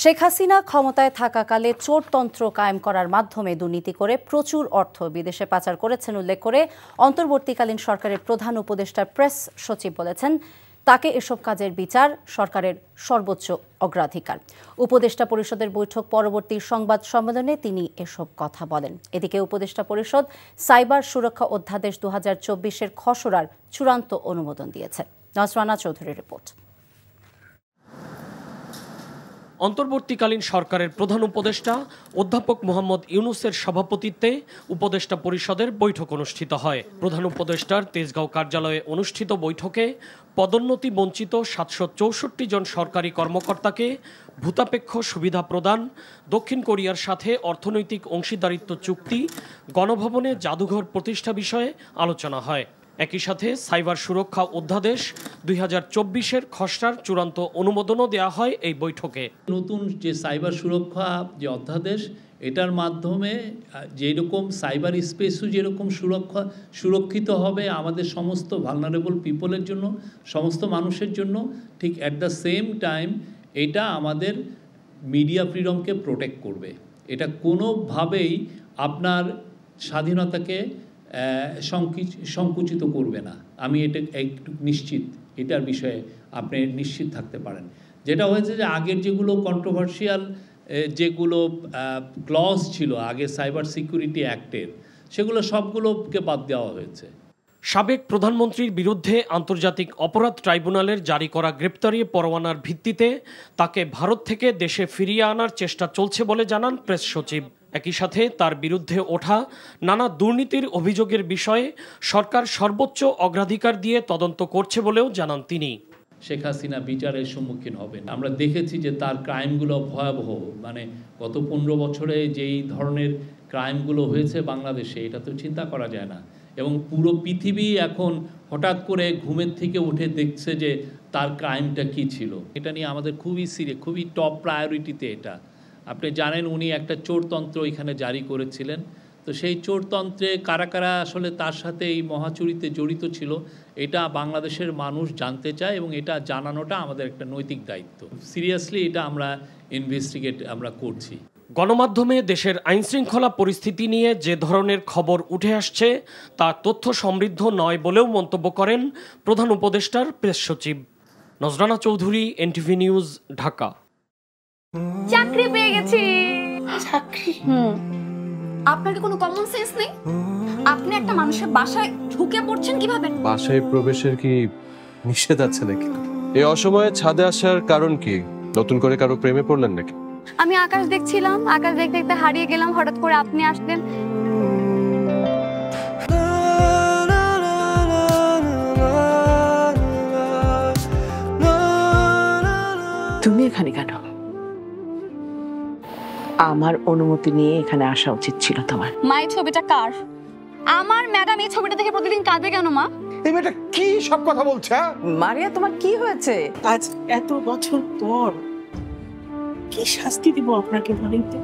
শেখ হাসিনা ক্ষমতায় থাকাকালে চোরতন্ত্র কায়েম করার মাধ্যমে দুর্নীতি করে প্রচুর অর্থ বিদেশে পাচার করেছেন উল্লেখ করে অন্তর্বর্তীকালীন সরকারের প্রধান উপদেষ্টা প্রেস সচিব বলেছেন, তাকে এসব কাজের বিচার সরকারের সর্বোচ্চ অগ্রাধিকার। উপদেষ্টা পরিষদের বৈঠক পরবর্তী সংবাদ সম্মেলনে তিনি এসব কথা বলেন। এদিকে উপদেষ্টা পরিষদ সাইবার সুরক্ষা অধ্যাদেশ 2024-এর খসড়ার চূড়ান্ত অনুমোদন দিয়েছে। নজরানা চৌধুরীর রিপোর্ট। অন্তর্বর্তীকালীন সরকারের প্রধান উপদেষ্টা অধ্যাপক মোহাম্মদ ইউনূসের সভাপতিত্বে উপদেষ্টা পরিষদের বৈঠক অনুষ্ঠিত হয়। প্রধান উপদেষ্টার তেজগাঁও কার্যালয়ে অনুষ্ঠিত বৈঠকে পদোন্নতি বঞ্চিত 764 জন সরকারি কর্মকর্তাকে ভূতাপেক্ষ সুবিধা প্রদান, দক্ষিণ কোরিয়ার সাথে অর্থনৈতিক অংশীদারিত্ব চুক্তি, গণভবনে জাদুঘর প্রতিষ্ঠা বিষয়ে আলোচনা হয়। একই সাথে সাইবার সুরক্ষা অধ্যাদেশ 2024-এর খসড়ার চূড়ান্ত অনুমোদনও দেওয়া হয় এই বৈঠকে। নতুন যে সাইবার সুরক্ষা যে অধ্যাদেশ, এটার মাধ্যমে যেরকম সাইবার স্পেসও যেরকম সুরক্ষিত হবে আমাদের সমস্ত ভালনারেবল পিপলের জন্য, সমস্ত মানুষের জন্য, ঠিক অ্যাট দ্য সেম টাইম এটা আমাদের মিডিয়া ফ্রিডমকে প্রোটেক্ট করবে। এটা কোনোভাবেই আপনার স্বাধীনতাকে সংকুচিত করবে না। আমি এটা একটু নিশ্চিত, এটার বিষয়ে আপনি নিশ্চিত থাকতে পারেন। যেটা হয়েছে যে আগের যেগুলো কন্ট্রোভার্সিয়াল যেগুলো ক্লজ ছিল আগে সাইবার সিকিউরিটি অ্যাক্টের, সেগুলো সবগুলোকে বাদ দেওয়া হয়েছে। সাবেক প্রধানমন্ত্রীর বিরুদ্ধে আন্তর্জাতিক অপরাধ ট্রাইব্যুনালের জারি করা গ্রেপ্তারি পরোয়ানার ভিত্তিতে তাকে ভারত থেকে দেশে ফিরিয়ে আনার চেষ্টা চলছে বলে জানান প্রেস সচিব। একই সাথে তার বিরুদ্ধে ওঠা নানা দুর্নীতির অভিযোগের বিষয়ে সরকার সর্বোচ্চ অগ্রাধিকার দিয়ে তদন্ত করছে বলেও জানান তিনি। শেখ হাসিনা বিচারের সম্মুখীন হবেন। আমরা দেখেছি যে তার ক্রাইমগুলো ভয়াবহ, মানে গত 15 বছরে যেই ধরনের ক্রাইমগুলো হয়েছে বাংলাদেশে, এটা তো চিন্তা করা যায় না। এবং পুরো পৃথিবী এখন হঠাৎ করে ঘুমের থেকে উঠে দেখছে যে তার ক্রাইমটা কি ছিল। এটা নিয়ে আমাদের খুবই সিরিয়াস, খুবই টপ প্রায়োরিটিতে এটা। আপনি জানেন উনি একটা চোরতন্ত্র এখানে জারি করেছিলেন। তো সেই চোরতন্ত্রে কারা কারা আসলে তার সাথে এই মহাচুরিতে জড়িত ছিল, এটা বাংলাদেশের মানুষ জানতে চায় এবং এটা জানানোটা আমাদের একটা নৈতিক দায়িত্ব। সিরিয়াসলি এটা আমরা ইনভেস্টিগেট করছি। গণমাধ্যমে দেশের আইনশৃঙ্খলা পরিস্থিতি নিয়ে যে ধরনের খবর উঠে আসছে তা তথ্য সমৃদ্ধ নয় বলেও মন্তব্য করেন প্রধান উপদেষ্টার প্রেস সচিব। নজরানা চৌধুরী, এনটিভি নিউজ, ঢাকা। চাকরি পেয়ে গেছি। চাকরি? আপনার কি কোনো কমন সেন্স নেই? আপনি একটা মানুষের বাসায় ঢুকে পড়ছেন কিভাবে? বাসায় প্রবেশের কি নিষেধ আছে নাকি? এই অসময়ে ছাদে আসার কারণ কি? নতুন করে কারো প্রেমে পড়লেন নাকি? আমি আকাশ দেখছিলাম, আকাশ দেখতে দেখতে হারিয়ে গেলাম, হঠাৎ করে আপনি আসলেন। তুমি এখানে কেন? আমার অনুমতি নিয়ে এখানে আসা উচিত ছিল তোমার। মা, এই ছবিটা কার? আমার ম্যাডাম এই ছবিটা দেখে প্রতিদিন কাঁদে কেন মা? এই মেয়েটা কি সব কথা বলছে? মারিয়া, তোমার কি হয়েছে? আজ এত বছর পর কি শাস্তি দিব আপনাকে বলেন তো?